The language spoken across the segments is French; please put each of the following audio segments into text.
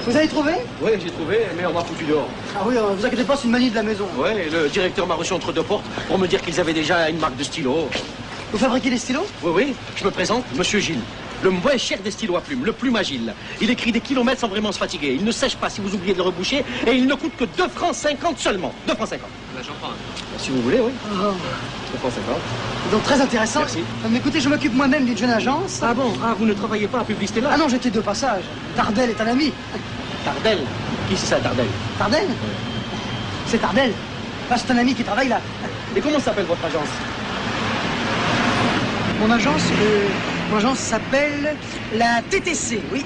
Vous avez trouvé? Oui, j'ai trouvé, mais on m'a foutu dehors. Ah oui, vous inquiétez pas, c'est une manie de la maison. Oui, le directeur m'a reçu entre deux portes pour me dire qu'ils avaient déjà une marque de stylo. Vous fabriquez des stylos? Oui, oui, je me présente, Monsieur Gilles. Le moins cher des stylos à plumes, le plume agile. Il écrit des kilomètres sans vraiment se fatiguer. Il ne sèche pas si vous oubliez de le reboucher et il ne coûte que 2 francs 50 seulement. 2 francs 50. Là, j'en prends un. Si vous voulez, oui. Oh. 2 francs 50. Donc très intéressant. Merci. Mais écoutez, je m'occupe moi-même d'une jeune agence. Ah bon? Ah, vous ne travaillez pas à publicité là? Ah non, j'étais de passage. Tardel est un ami. Tardel? Qui c'est ça, Tardel? Tardel? C'est Tardel. Ah, c'est un ami qui travaille là. Et comment s'appelle votre agence? Mon agence s'appelle la TTC, oui.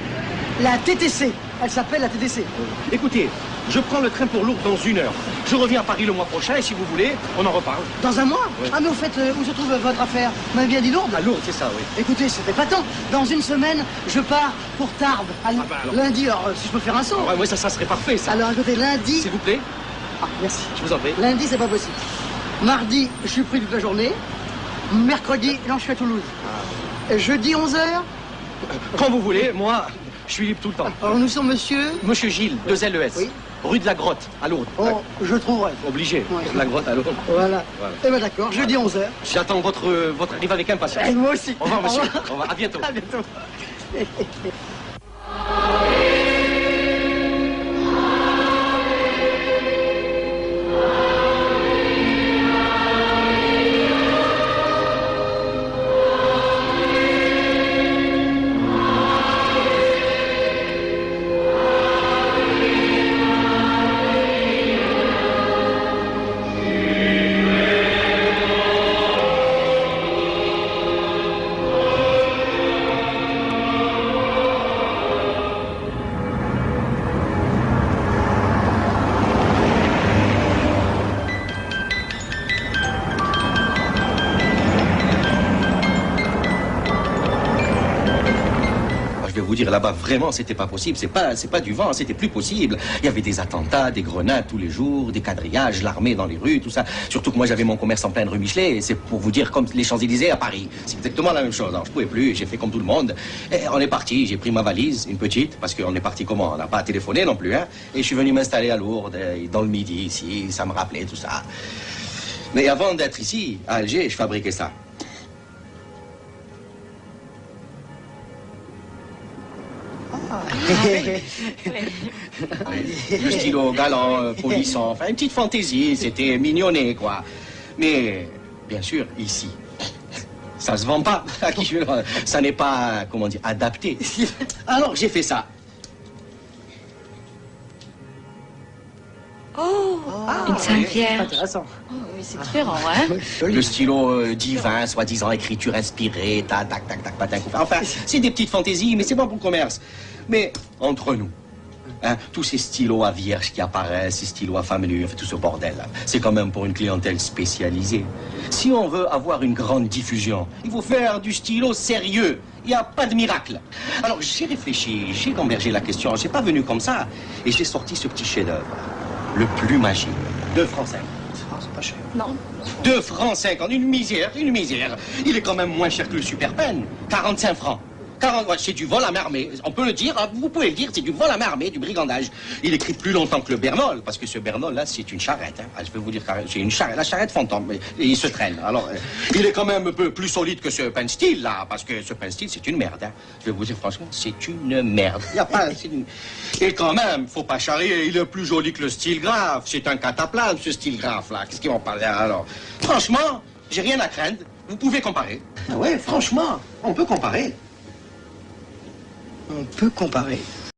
La TTC. Elle s'appelle la TTC. Écoutez, je prends le train pour Lourdes dans 1 heure. Je reviens à Paris le mois prochain et si vous voulez, on en reparle. Dans un mois? Oui. Ah mais au fait, où se trouve votre affaire? Vous m'avez bien dit Lourdes? À Lourdes, c'est ça, oui. Écoutez, c'était pas tant. Dans 1 semaine, je pars pour Tarbes. alors. Lundi, alors si je peux faire un saut. Ah ouais, moi, ça serait parfait, ça. Alors écoutez, lundi... S'il vous plaît, Ah, merci. je vous en prie. Lundi, c'est pas possible. Mardi, je suis pris toute la journée. Mercredi, non, je suis à Toulouse. Jeudi, 11h. Quand vous voulez, moi, je suis libre tout le temps. Alors nous sommes monsieur... Monsieur Gilles, 2 LES. Oui. Rue de la Grotte, à Lourdes. Oh, je trouverai. Obligé. Ouais. La Grotte à Lourdes. Voilà. Voilà. Eh ben d'accord, jeudi 11h. J'attends votre arrivée avec impatience. Et moi aussi. Au revoir, monsieur. Au revoir. Au revoir. À bientôt. À bientôt. Je vais vous dire, là-bas, vraiment, c'était pas possible. C'est pas du vent, c'était plus possible. Il y avait des attentats, des grenades tous les jours, des quadrillages, l'armée dans les rues, tout ça. Surtout que moi, j'avais mon commerce en pleine rue Michelet. C'est pour vous dire comme les Champs-Élysées à Paris. C'est exactement la même chose. Alors, je pouvais plus, j'ai fait comme tout le monde. Et on est parti, j'ai pris ma valise, une petite, parce qu'on est parti comment? On n'a pas téléphoné non plus, hein. Et je suis venu m'installer à Lourdes, dans le Midi, ici. Ça me rappelait tout ça. Mais avant d'être ici, à Alger, je fabriquais ça. Le stylo galant, polissant, enfin une petite fantaisie, c'était mignonné, quoi. Mais, bien sûr, ici, ça se vend pas. Ça n'est pas, comment dire, adapté. Alors, j'ai fait ça. Oh, une Saint-Pierre. Intéressant. Oh, oui, c'est différent, hein? Le stylo divin, soi-disant écriture inspirée, tac, tac, tac, tac, patin, coup. Enfin, c'est des petites fantaisies, mais c'est bon pour le commerce. Mais, entre nous, hein, tous ces stylos à vierge qui apparaissent, ces stylos à femme nue, enfin, tout ce bordel, là, c'est quand même pour une clientèle spécialisée. Si on veut avoir une grande diffusion, il faut faire du stylo sérieux. Il n'y a pas de miracle. Alors, j'ai réfléchi, j'ai gambergé la question, j'ai pas venu comme ça, et j'ai sorti ce petit chef-d'œuvre, le plus magique, 2 francs 50. Ah, c'est pas cher. Non. 2 francs 50, une misère, une misère. Il est quand même moins cher que le Super Pen, 45 francs. 40, ouais, c'est du vol à main armée. On peut le dire, hein, vous pouvez le dire, c'est du vol à main armée, du brigandage. Il écrit plus longtemps que le Bernol, parce que ce Bernol-là, c'est une charrette. Hein. Je vais vous dire, c'est une charrette, la charrette fantôme, et il se traîne. Alors, il est quand même un peu plus solide que ce Pen Steel, là, parce que ce Pen Steel, c'est une merde. Hein. Je vais vous dire, franchement, c'est une merde. Il y a pas... Et quand même, faut pas charrier, il est plus joli que le style graphe. C'est un cataplasme, ce style graphe-là. Qu'est-ce qu'ils vont parler, alors? Franchement, j'ai rien à craindre. Vous pouvez comparer. Ah ouais, franchement, on peut comparer. On peut comparer.